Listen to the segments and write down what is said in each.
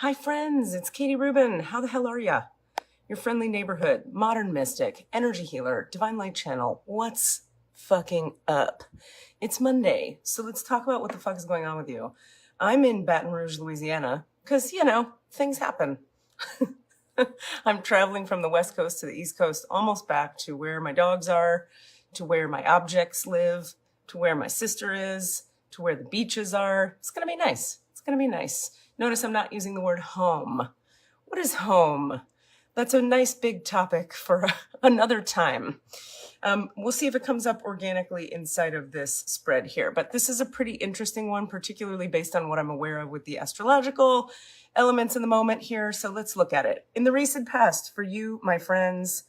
Hi friends, it's Katie Rubin. How the hell are ya? Your friendly neighborhood, modern mystic, energy healer, divine light channel. What's fucking up? It's Monday, so let's talk about what the fuck is going on with you. I'm in Baton Rouge, Louisiana, because, things happen. I'm traveling from the West Coast to the East Coast, almost back to where my dogs are, to where my objects live, to where my sister is, to where the beaches are. It's going to be nice. It's going to be nice. Notice I'm not using the word home. What is home? That's a nice big topic for another time. We'll see if it comes up organically inside of this spread here. But this is a pretty interesting one, particularly based on what I'm aware of with the astrological elements in the moment here. So let's look at it. In the recent past, for you, my friends,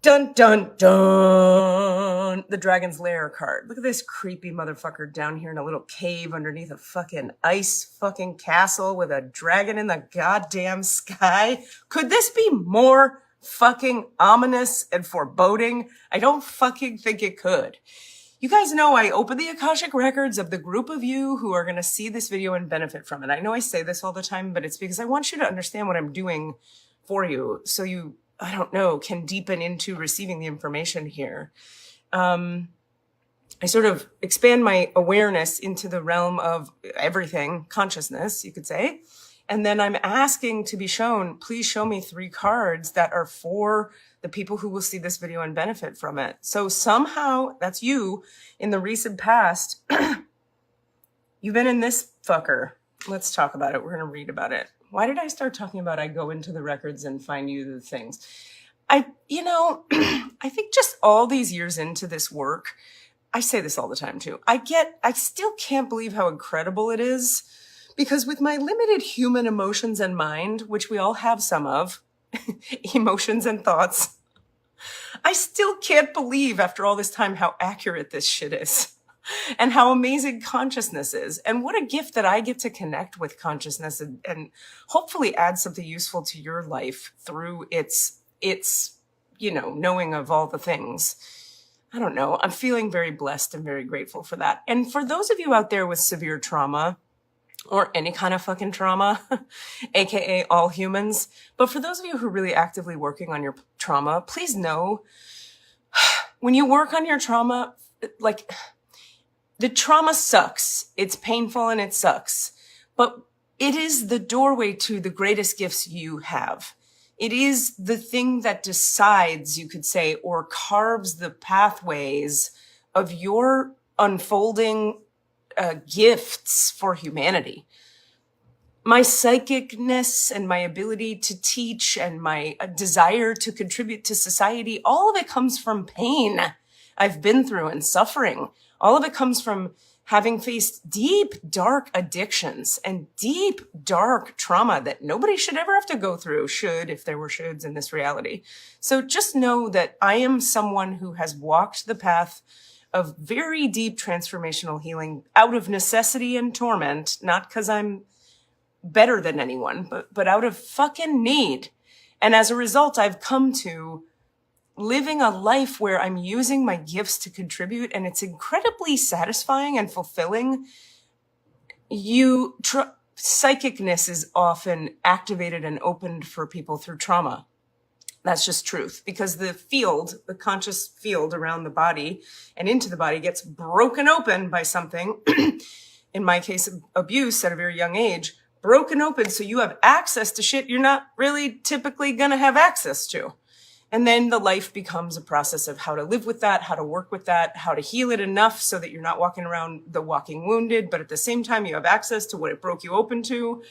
dun, dun, dun, the Dragon's Lair card. Look at this creepy motherfucker down here in a little cave underneath a fucking ice fucking castle with a dragon in the goddamn sky. Could this be more fucking ominous and foreboding? I don't fucking think it could. You guys know I open the Akashic records of the group of you who are going to see this video and benefit from it. I know I say this all the time, but it's because I want you to understand what I'm doing for you so you, I don't know, can deepen into receiving the information here. I sort of expand my awareness into the realm of everything, consciousness, you could say. And then I'm asking to be shown, please show me 3 cards that are for the people who will see this video and benefit from it. So somehow, that's you, in the recent past, you've been in this fucker. Let's talk about it. We're going to read about it. Why did I start talking about I go into the records and find you the things? I think just all these years into this work, I say this all the time too. I still can't believe how incredible it is, because with my limited human emotions and mind, which we all have some of, emotions and thoughts, I still can't believe after all this time how accurate this shit is. And how amazing consciousness is. And what a gift that I get to connect with consciousness and hopefully add something useful to your life through its knowing of all the things. I don't know. I'm feeling very blessed and very grateful for that. And for those of you out there with severe trauma or any kind of fucking trauma, AKA all humans, but for those of you who are really actively working on your trauma, please know when you work on your trauma, the trauma sucks. It's painful and it sucks, but it is the doorway to the greatest gifts you have. It is the thing that decides, you could say, or carves the pathways of your unfolding gifts for humanity. My psychicness and my ability to teach and my desire to contribute to society, all of it comes from pain I've been through and suffering. All of it comes from having faced deep, dark addictions and deep, dark trauma that nobody should ever have to go through, if there were shoulds in this reality. So just know that I am someone who has walked the path of very deep transformational healing out of necessity and torment, not because I'm better than anyone, but out of fucking need. And as a result, I've come to living a life where I'm using my gifts to contribute, and it's incredibly satisfying and fulfilling. Psychicness is often activated and opened for people through trauma. That's just truth, because the conscious field around the body and into the body gets broken open by something, in my case, abuse at a very young age, broken open so you have access to shit you're not really typically gonna have access to. And then the life becomes a process of how to live with that, how to work with that, how to heal it enough so that you're not walking around the walking wounded, but at the same time, you have access to what it broke you open to.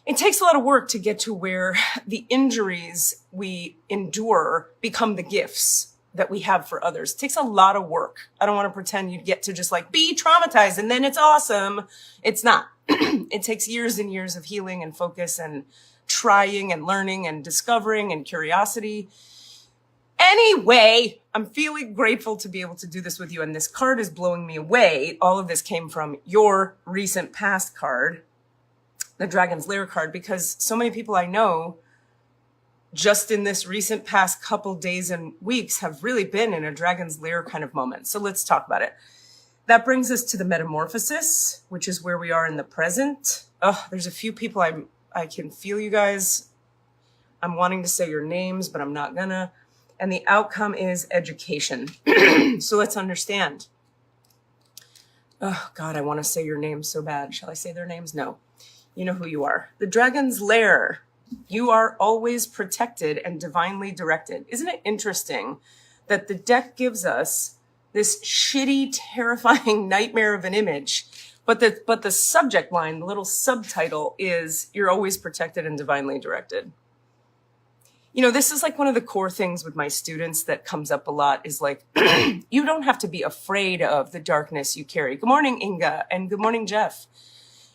It takes a lot of work to get to where the injuries we endure become the gifts that we have for others. It takes a lot of work. I don't want to pretend you get to just be traumatized and then it's awesome. It's not. It takes years and years of healing and focus and trying and learning and discovering and curiosity. Anyway, I'm feeling grateful to be able to do this with you, and this card is blowing me away. All of this came from your recent past card, the Dragon's Lair card, because so many people I know just in this recent past couple days and weeks have really been in a Dragon's Lair kind of moment. So let's talk about it. That brings us to the metamorphosis, which is where we are in the present. Oh, there's a few people I'm I can feel you guys. I'm wanting to say your names, but I'm not gonna. And the outcome is education. So let's understand. Oh God, I want to say your names so bad. Shall I say their names? No. You know who you are. The dragon's lair. You are always protected and divinely directed. Isn't it interesting that the deck gives us this shitty, terrifying nightmare of an image, but the subject line, the little subtitle is, you're always protected and divinely directed. You know, this is like one of the core things with my students that comes up a lot is like, you don't have to be afraid of the darkness you carry. Good morning, Inga, and good morning, Jeff.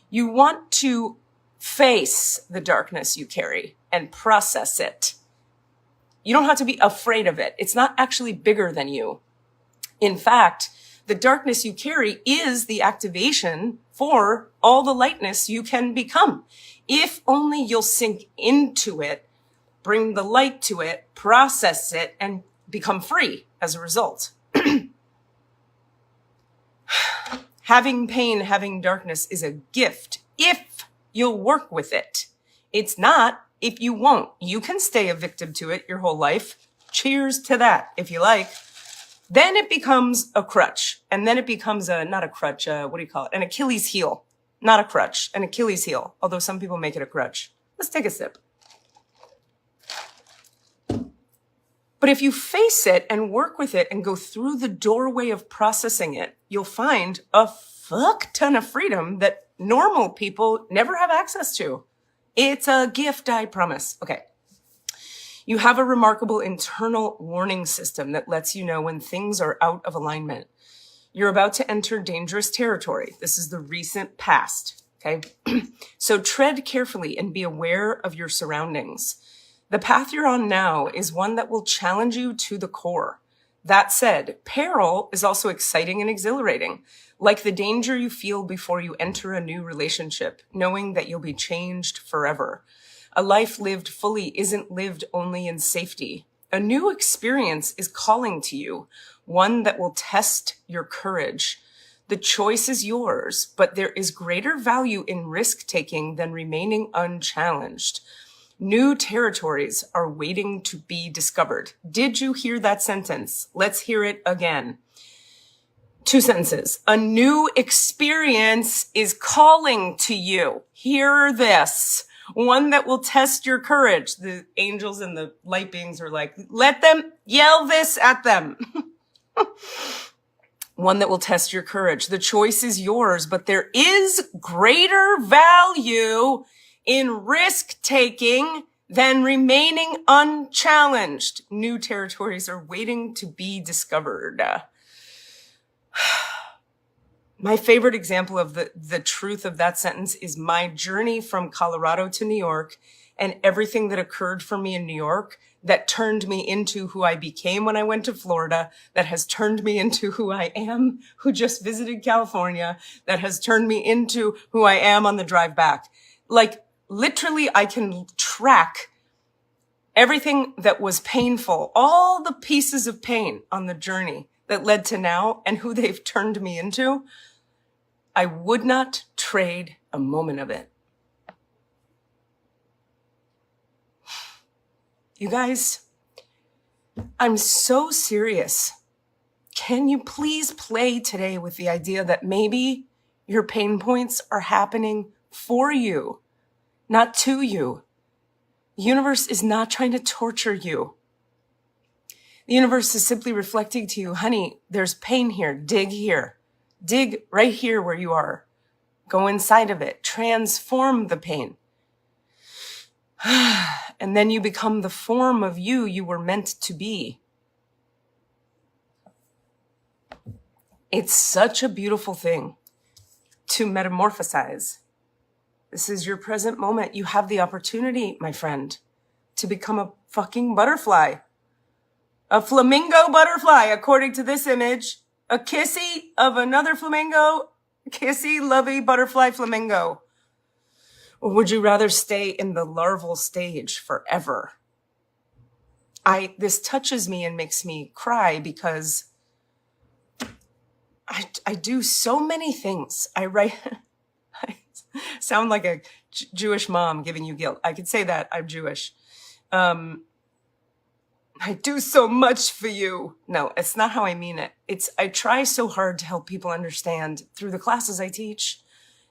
You want to face the darkness you carry and process it. You don't have to be afraid of it. It's not actually bigger than you. In fact, the darkness you carry is the activation for all the lightness you can become. If only you'll sink into it, bring the light to it, process it, and become free as a result. Having pain, having darkness is a gift if you'll work with it. It's not if you won't. You can stay a victim to it your whole life. Cheers to that, if you like. Then it becomes a crutch. And then it becomes not a crutch, what do you call it? An Achilles heel. Not a crutch, an Achilles heel. Although some people make it a crutch. Let's take a sip. But if you face it and work with it and go through the doorway of processing it, you'll find a fuck ton of freedom that normal people never have access to. It's a gift, I promise. Okay. You have a remarkable internal warning system that lets you know when things are out of alignment. You're about to enter dangerous territory. This is the recent past. Okay. So tread carefully and be aware of your surroundings. The path you're on now is one that will challenge you to the core. That said, peril is also exciting and exhilarating, like the danger you feel before you enter a new relationship, knowing that you'll be changed forever. A life lived fully isn't lived only in safety. A new experience is calling to you, one that will test your courage. The choice is yours, but there is greater value in risk-taking than remaining unchallenged. New territories are waiting to be discovered. Did you hear that sentence? Let's hear it again. 2 sentences. A new experience is calling to you. Hear this. One that will test your courage. The angels and the light beings are like, let them yell this at them. One that will test your courage. The choice is yours, but there is greater value in risk-taking than remaining unchallenged. New territories are waiting to be discovered. My favorite example of the truth of that sentence is my journey from Colorado to New York and everything that occurred for me in New York that turned me into who I became when I went to Florida, that has turned me into who I am, who just visited California, that has turned me into who I am on the drive back. Like, literally, I can track everything that was painful, all the pieces of pain on the journey that led to now and who they've turned me into. I would not trade a moment of it. You guys, I'm so serious. Can you please play today with the idea that maybe your pain points are happening for you, not to you? The universe is not trying to torture you. The universe is simply reflecting to you, honey, there's pain here. Dig here. Dig right here where you are. Go inside of it. Transform the pain. And then you become the form of you were meant to be. It's such a beautiful thing to metamorphosize. This is your present moment. You have the opportunity, my friend, to become a fucking butterfly. A flamingo butterfly, according to this image. A kissy of another flamingo. Kissy, lovey butterfly flamingo. Or would you rather stay in the larval stage forever? This touches me and makes me cry because I do so many things. I write, Sound like a Jewish mom giving you guilt. I could say that. I'm Jewish. I do so much for you. No, it's not how I mean it. I try so hard to help people understand through the classes I teach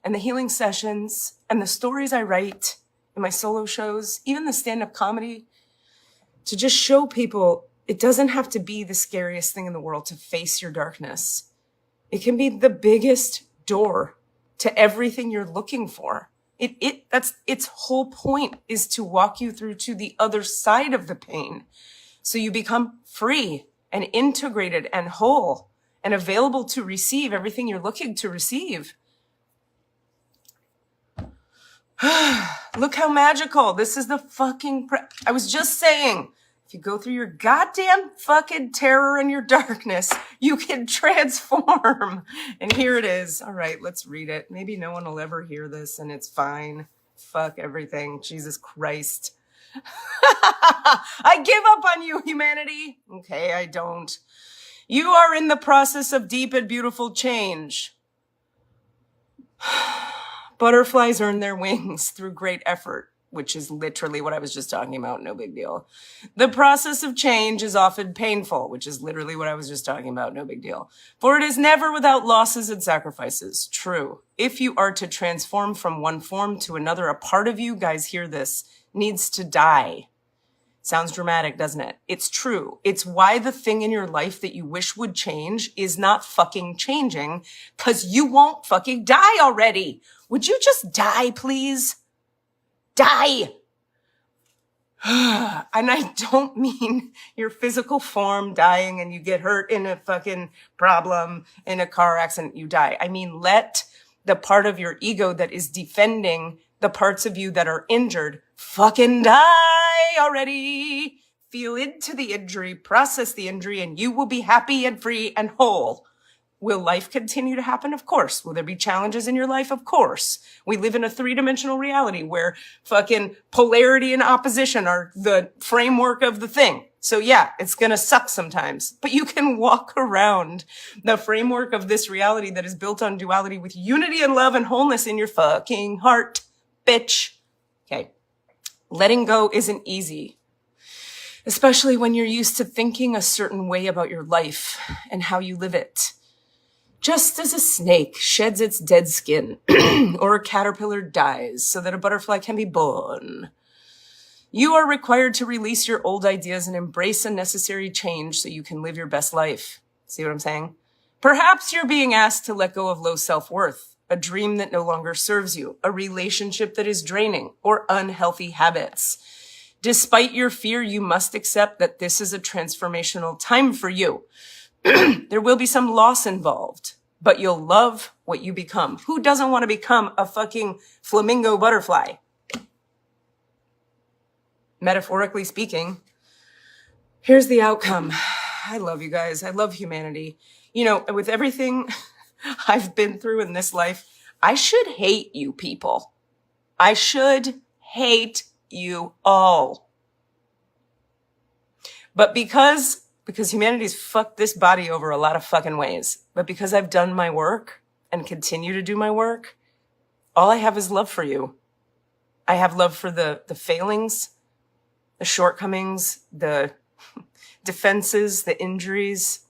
and the healing sessions and the stories I write in my solo shows, even the stand-up comedy, to just show people it doesn't have to be the scariest thing in the world to face your darkness. It can be the biggest door to everything you're looking for. That's its whole point, is to walk you through to the other side of the pain. So you become free and integrated and whole and available to receive everything you're looking to receive. Look how magical. This is the fucking, I was just saying, if you go through your goddamn fucking terror and your darkness, you can transform. And here it is. All right, let's read it. Maybe no one will ever hear this and it's fine. Fuck everything. Jesus Christ. I give up on you, humanity. Okay, I don't. You are in the process of deep and beautiful change. Butterflies earn their wings through great effort, which is literally what I was just talking about. No big deal. The process of change is often painful, which is literally what I was just talking about. No big deal. For it is never without losses and sacrifices. True. If you are to transform from one form to another, a part of you, guys, hear this, needs to die. Sounds dramatic, doesn't it? It's true. It's why the thing in your life that you wish would change is not fucking changing, because you won't fucking die already. Would you just die, please? Die. And I don't mean your physical form dying and you get hurt in a fucking problem, in a car accident, you die. I mean, let the part of your ego that is defending the parts of you that are injured fucking die already. Feel into the injury, process the injury, and you will be happy and free and whole. Will life continue to happen? Of course. Will there be challenges in your life? Of course. We live in a three-dimensional reality where fucking polarity and opposition are the framework of the thing. So yeah, it's gonna suck sometimes, but you can walk around the framework of this reality that is built on duality with unity and love and wholeness in your fucking heart, bitch. Okay. Letting go isn't easy, especially when you're used to thinking a certain way about your life and how you live it. Just as a snake sheds its dead skin or a caterpillar dies so that a butterfly can be born, you are required to release your old ideas and embrace a necessary change so you can live your best life. See what I'm saying? Perhaps you're being asked to let go of low self-worth, a dream that no longer serves you, a relationship that is draining, or unhealthy habits. Despite your fear, you must accept that this is a transformational time for you. There will be some loss involved, but you'll love what you become. Who doesn't want to become a fucking flamingo butterfly? Metaphorically speaking, here's the outcome. I love you guys. I love humanity. You know, with everything I've been through in this life, I should hate you people. I should hate you all. But because humanity's fucked this body over a lot of fucking ways. But because I've done my work and continue to do my work, all I have is love for you. I have love for the failings, the shortcomings, the defenses, the injuries.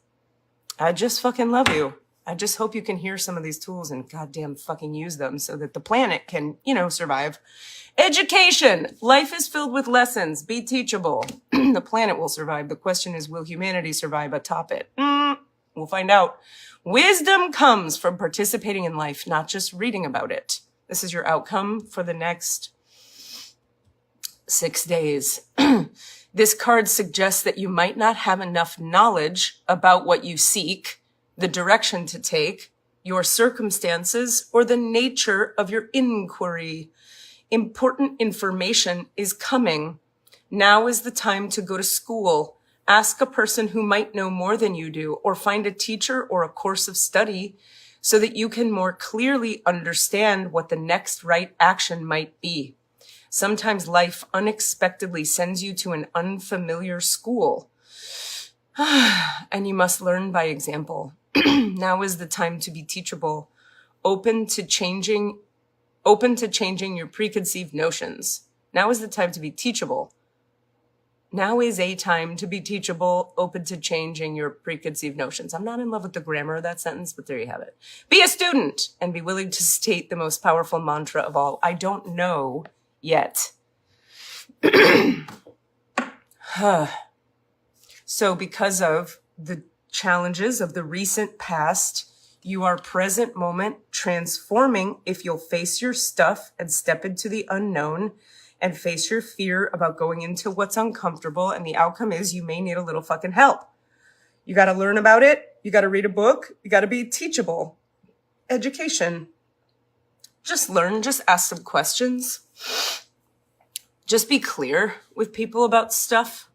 I just fucking love you. I just hope you can hear some of these tools and goddamn fucking use them so that the planet can, survive. Education. Life is filled with lessons. Be teachable. The planet will survive. The question is, will humanity survive atop it? We'll find out. Wisdom comes from participating in life, not just reading about it. This is your outcome for the next 6 days. This card suggests that you might not have enough knowledge about what you seek, the direction to take, your circumstances, or the nature of your inquiry. Important information is coming. Now is the time to go to school. Ask a person who might know more than you do, or find a teacher or a course of study so that you can more clearly understand what the next right action might be. Sometimes life unexpectedly sends you to an unfamiliar school, and you must learn by example. Now is the time to be teachable, open to changing open to changing your preconceived notions. Now is the time to be teachable. Now is a time to be teachable, open to changing your preconceived notions. I'm not in love with the grammar of that sentence, but there you have it. Be a student and be willing to state the most powerful mantra of all. I don't know yet. So because of the challenges of the recent past, you are present moment transforming if you'll face your stuff and step into the unknown and face your fear about going into what's uncomfortable. And the outcome is you may need a little fucking help. You got to learn about it. You got to read a book. You got to be teachable. Education. Just learn. Just ask some questions. Just be clear with people about stuff.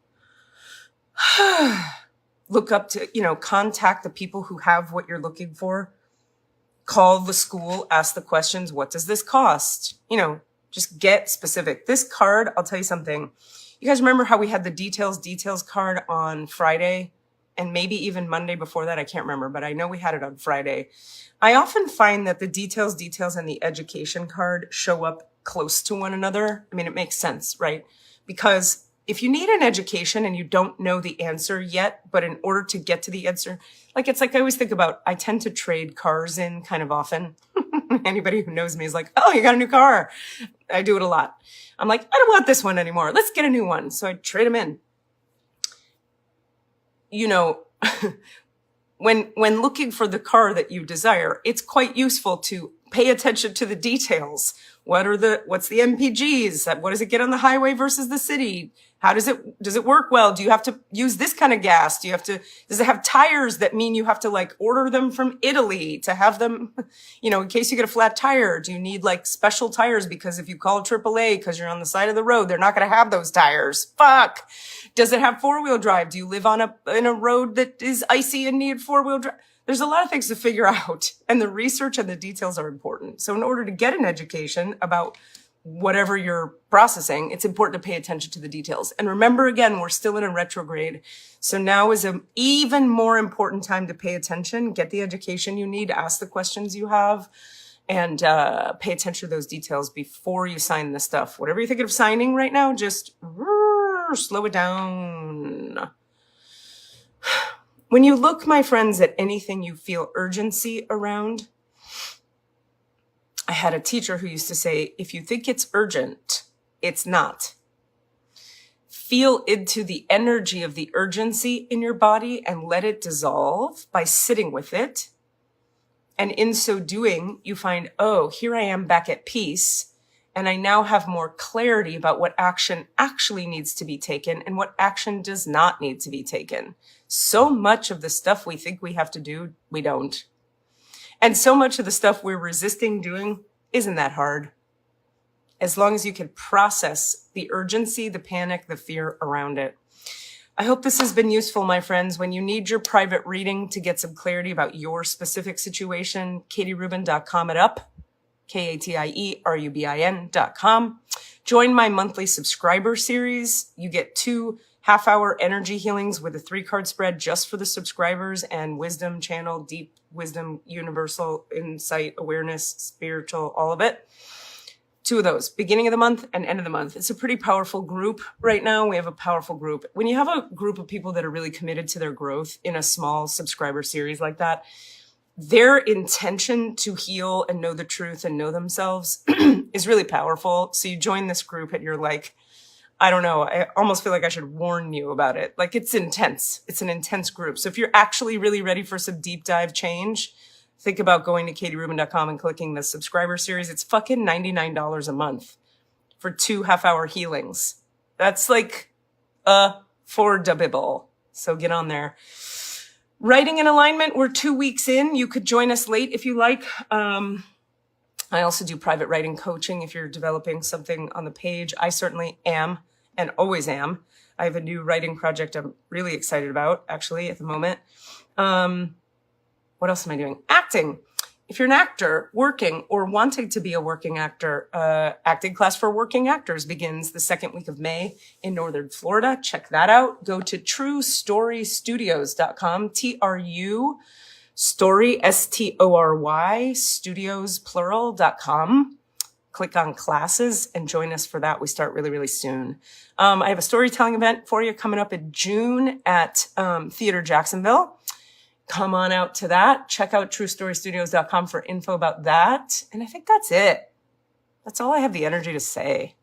Look up to, contact the people who have what you're looking for. Call the school, ask the questions. What does this cost? Just get specific. This card, I'll tell you something. You guys remember how we had the details card on Friday and maybe even Monday before that? I can't remember, but I know we had it on Friday. I often find that the details and the education card show up close to one another. I mean, it makes sense, right? Because if you need an education and you don't know the answer yet, but in order to get to the answer, it's like I always think about, I tend to trade cars in kind of often. Anybody who knows me is like, oh, you got a new car. I do it a lot. I'm like, I don't want this one anymore. Let's get a new one. So I trade them in. When looking for the car that you desire, it's quite useful to pay attention to the details. What's the MPGs? What does it get on the highway versus the city? How does it work well? Do you have to use this kind of gas? Does it have tires that mean you have to order them from Italy to have them, in case you get a flat tire? Do you need special tires? Because if you call AAA because you're on the side of the road, they're not going to have those tires. Fuck. Does it have 4-wheel drive? Do you live in a road that is icy and need 4-wheel drive? There's a lot of things to figure out, and the research and the details are important. So in order to get an education about whatever you're processing, it's important to pay attention to the details. And remember, again, we're still in a retrograde. So now is an even more important time to pay attention, get the education you need, ask the questions you have, and pay attention to those details before you sign the stuff. Whatever you're thinking of signing right now, just slow it down. When you look, my friends, at anything you feel urgency around, I had a teacher who used to say, if you think it's urgent, it's not. Feel into the energy of the urgency in your body and let it dissolve by sitting with it. And in so doing, you find, oh, here I am back at peace. And I now have more clarity about what action actually needs to be taken and what action does not need to be taken. So much of the stuff we think we have to do, we don't. And so much of the stuff we're resisting doing isn't that hard. As long as you can process the urgency, the panic, the fear around it. I hope this has been useful, my friends. When you need your private reading to get some clarity about your specific situation, katierubin.com it up. KATIERUBIN.com. Join my monthly subscriber series. You get 2 half-hour energy healings with a 3-card spread just for the subscribers, and wisdom channel, deep wisdom, universal insight, awareness, spiritual, all of it. 2 of those, beginning of the month and end of the month. It's a pretty powerful group right now. We have a powerful group. When you have a group of people that are really committed to their growth in a small subscriber series like that, their intention to heal and know the truth and know themselves is really powerful. So you join this group and you're like, I don't know, I almost feel like I should warn you about it. It's intense. It's an intense group. So if you're actually really ready for some deep dive change, think about going to katierubin.com and clicking the subscriber series. It's fucking $99 a month for 2 half-hour healings. That's affordable. So get on there. Writing in alignment, we're 2 weeks in. You could join us late if you like. I also do private writing coaching if you're developing something on the page. I certainly am and always am. I have a new writing project I'm really excited about, actually, at the moment. What else am I doing? Acting. If you're an actor working or wanting to be a working actor, acting class for working actors begins the 2nd week of May in Northern Florida. Check that out. Go to truestorystudios.com, TRU story, STORY, studios, plural.com. click on classes and join us for that. We start really, really soon. I have a storytelling event for you coming up in June at Theater Jacksonville. Come on out to that. Check out truestorystudios.com for info about that. And I think that's it. That's all I have the energy to say.